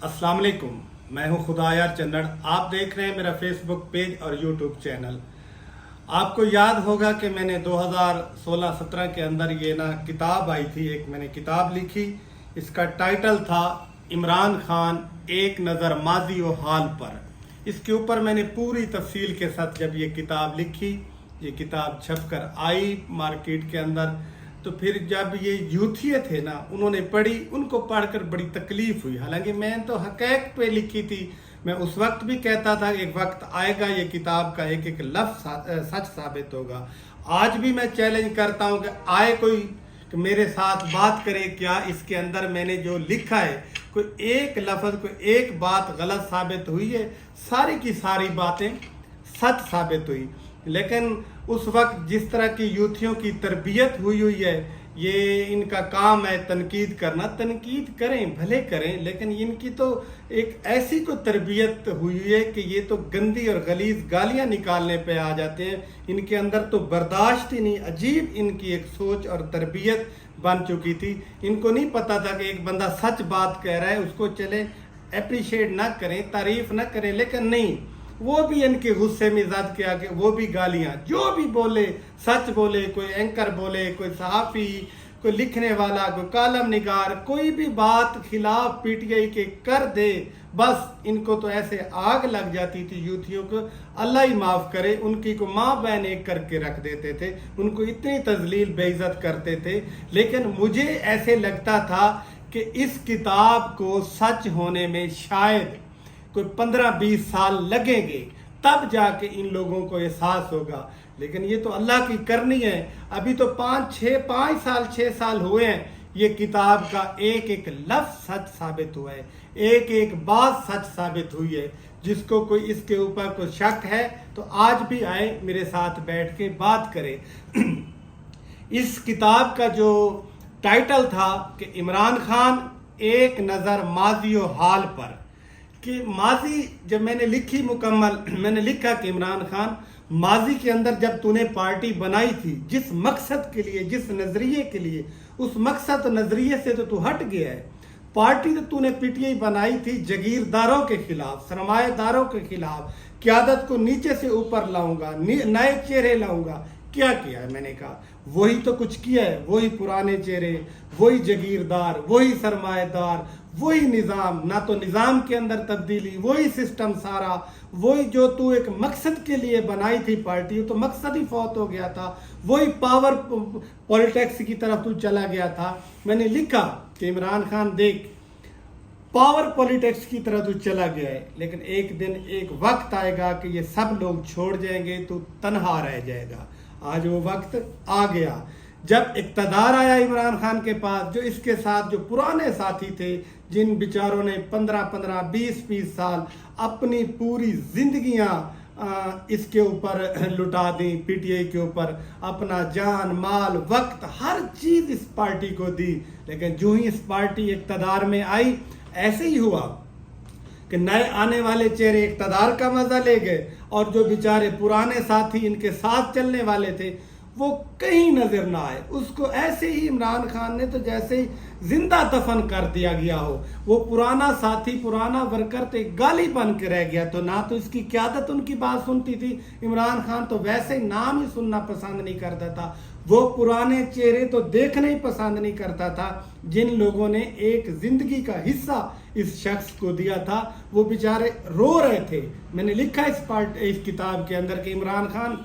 अस्सलाम वालेकुम। मैं हूं खुदायार चन्नड़। आप देख रहे हैं मेरा फेसबुक पेज और यूट्यूब चैनल। आपको याद होगा कि मैंने 2016-17 के अंदर ये किताब आई थी, एक मैंने किताब लिखी। इसका टाइटल था इमरान खान एक नज़र माजी व हाल पर। इसके ऊपर मैंने पूरी तफसील के साथ जब ये किताब लिखी, ये किताब छप कर आई मार्केट के अंदर, तो फिर जब ये यूथिये थे ना, उन्होंने पढ़ी, उनको पढ़कर बड़ी तकलीफ हुई। हालांकि मैं तो हक़ीक़त पे लिखी थी। मैं उस वक्त भी कहता था एक वक्त आएगा ये किताब का एक एक लफ्ज़ सच साबित होगा। आज भी मैं चैलेंज करता हूँ कि आए कोई कि मेरे साथ बात करे, क्या इसके अंदर मैंने जो लिखा है कोई एक लफ्ज़, कोई एक बात गलत साबित हुई है? सारी की सारी बातें सच साबित हुई। लेकिन उस वक्त जिस तरह की यूथियों की तरबियत हुई है, ये इनका काम है तनकीद करना। तनकीद करें, भले करें, लेकिन इनकी तो एक ऐसी को तरबियत हुई है कि ये तो गंदी और गलीज गालियां निकालने पे आ जाते हैं। इनके अंदर तो बर्दाश्त ही नहीं। अजीब इनकी एक सोच और तरबियत बन चुकी थी। इनको नहीं पता था कि एक बंदा सच बात कह रहा है, उसको चले अप्रिशिएट ना करें, तारीफ ना करें, लेकिन नहीं, वो भी इनके गुस्से में ज़द के आके वो भी गालियां, जो भी बोले सच बोले, कोई एंकर बोले, कोई सहाफ़ी, कोई लिखने वाला, कोई कालम निगार, कोई भी बात खिलाफ पीटीआई के कर दे, बस इनको तो ऐसे आग लग जाती थी यूथियों को। अल्लाह ही माफ़ करे, उनकी को माँ बहन एक करके रख देते थे, उनको इतनी तजलील बेइज्जत करते थे। लेकिन मुझे ऐसे लगता था कि इस किताब को सच होने में शायद कोई 15-20 साल लगेंगे, तब जाके इन लोगों को एहसास होगा। लेकिन ये तो अल्लाह की करनी है। अभी तो 5 साल हुए हैं ये किताब का एक एक लफ्ज़ सच साबित हुआ है, एक एक बात सच साबित हुई है। जिसको कोई इसके ऊपर कोई शक है तो आज भी आए, मेरे साथ बैठ के बात करें। इस किताब का जो टाइटल था कि इमरान खान एक नज़र माजी व हाल पर, कि माजी जब मैंने लिखी मुकम्मल, मैंने लिखा कि इमरान खान माजी के अंदर जब तूने पार्टी बनाई थी, जिस मकसद के लिए, जिस नज़रिए के लिए, उस मकसद नज़रिए से तो तू हट गया है। पार्टी तो तूने पीटीआई बनाई थी जगीरदारों के खिलाफ, सरमाएदारों के खिलाफ, क़यादत को नीचे से ऊपर लाऊंगा, नए चेहरे लाऊंगा। क्या किया है? मैंने कहा वही तो कुछ किया है, वही पुराने चेहरे, वही जगीरदार, वही सरमाएदार, वही निज़ाम। ना तो निज़ाम के अंदर तब्दीली, वही सिस्टम सारा, वही जो तू एक मकसद के लिए बनाई थी पार्टी, तो मकसद ही फौत हो गया था। वही पावर पॉलिटिक्स की तरफ तू चला गया था। मैंने लिखा कि इमरान खान देख, पावर पॉलिटिक्स की तरह तू चला गया है, लेकिन एक दिन एक वक्त आएगा कि ये सब लोग छोड़ जाएंगे, तू तन्हा रह जाएगा। आज वो वक्त आ गया जब इक़्तिदार आया इमरान खान के पास। जो इसके साथ जो पुराने साथी थे, जिन बेचारों ने 15-15, 20-20 साल अपनी पूरी जिंदगियां इसके ऊपर लुटा दी, पीटीआई के ऊपर अपना जान माल वक्त हर चीज़ इस पार्टी को दी। लेकिन जो ही इस पार्टी इक़्तिदार में आई, ऐसे ही हुआ कि नए आने वाले चेहरे इक़्तिदार का मजा ले गए, और जो बेचारे पुराने साथी इनके साथ चलने वाले थे वो कहीं नजर ना आए। उसको ऐसे ही इमरान खान ने तो जैसे ही जिंदा दफन कर दिया गया हो। वो पुराना साथी, पुराना वर्कर तो गाली बन के रह गया। तो ना तो इसकी क़यादत उनकी बात सुनती थी, इमरान खान तो वैसे ही नाम ही सुनना पसंद नहीं करता था। वो पुराने चेहरे तो देखने ही पसंद नहीं करता था। जिन लोगों ने एक जिंदगी का हिस्सा इस शख्स को दिया था, वो बेचारे रो रहे थे। मैंने लिखा इस किताब के अंदर कि इमरान खान,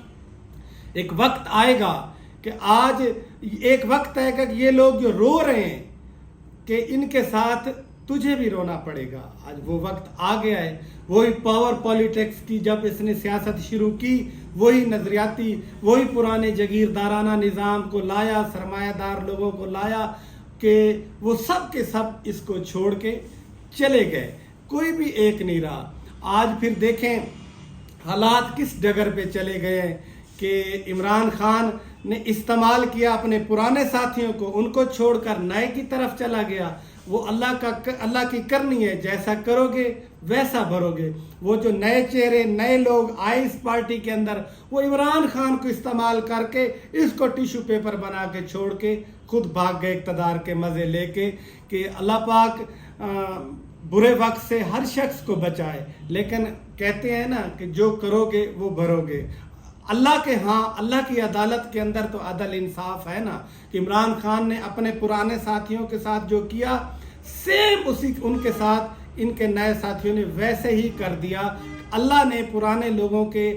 एक वक्त आएगा कि आज एक वक्त आएगा कि ये लोग जो रो रहे हैं कि इनके साथ तुझे भी रोना पड़ेगा। आज वो वक्त आ गया है। वही पावर पॉलिटिक्स की जब इसने सियासत शुरू की, वही नजरियाती, वही पुराने जगीरदाराना निज़ाम को लाया, सरमायादार लोगों को लाया कि वो सब के सब इसको छोड़ के चले गए। कोई भी एक नहीं रहा। आज फिर देखें हालात किस डगर पे चले गए हैं कि इमरान खान ने इस्तेमाल किया अपने पुराने साथियों को, उनको छोड़कर नए की तरफ चला गया। वो अल्लाह की करनी है, जैसा करोगे वैसा भरोगे। वो जो नए चेहरे, नए लोग आए इस पार्टी के अंदर, वो इमरान खान को इस्तेमाल करके इसको टिश्यू पेपर बना के छोड़ के खुद भाग गए इक़्तिदार के मज़े लेके कि अल्लाह पाक बुरे वक्त से हर शख्स को बचाए, लेकिन कहते हैं ना कि जो करोगे वो भरोगे। अल्लाह के हाँ, अल्लाह की अदालत के अंदर तो अदल इंसाफ है ना कि इमरान खान ने अपने पुराने साथियों के साथ जो किया, सेम उसी उनके साथ इनके नए साथियों ने वैसे ही कर दिया। अल्लाह ने पुराने लोगों के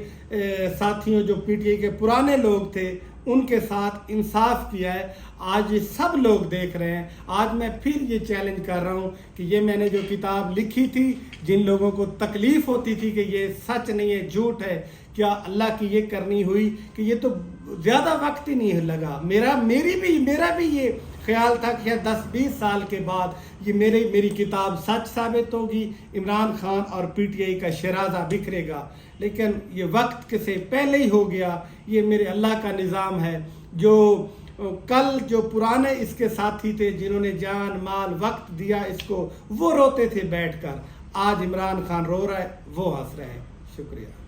साथियों, जो पीटीआई के पुराने लोग थे, उनके साथ इंसाफ किया है। आज ये सब लोग देख रहे हैं। आज मैं फिर ये चैलेंज कर रहा हूँ कि ये मैंने जो किताब लिखी थी, जिन लोगों को तकलीफ़ होती थी कि ये सच नहीं है, झूठ है, क्या अल्लाह की ये करनी हुई कि ये तो ज़्यादा वक्त ही नहीं लगा। मेरा भी ये ख्याल था कि 10-20 साल के बाद ये मेरी किताब सच साबित होगी, इमरान खान और पीटीआई का शराजा बिखरेगा, लेकिन ये वक्त से पहले ही हो गया। ये मेरे अल्लाह का निज़ाम है। जो कल जो पुराने इसके साथी थे, जिन्होंने जान माल वक्त दिया इसको, वो रोते थे बैठकर, आज इमरान खान रो रहा है, वो हंस रहे हैं। शुक्रिया।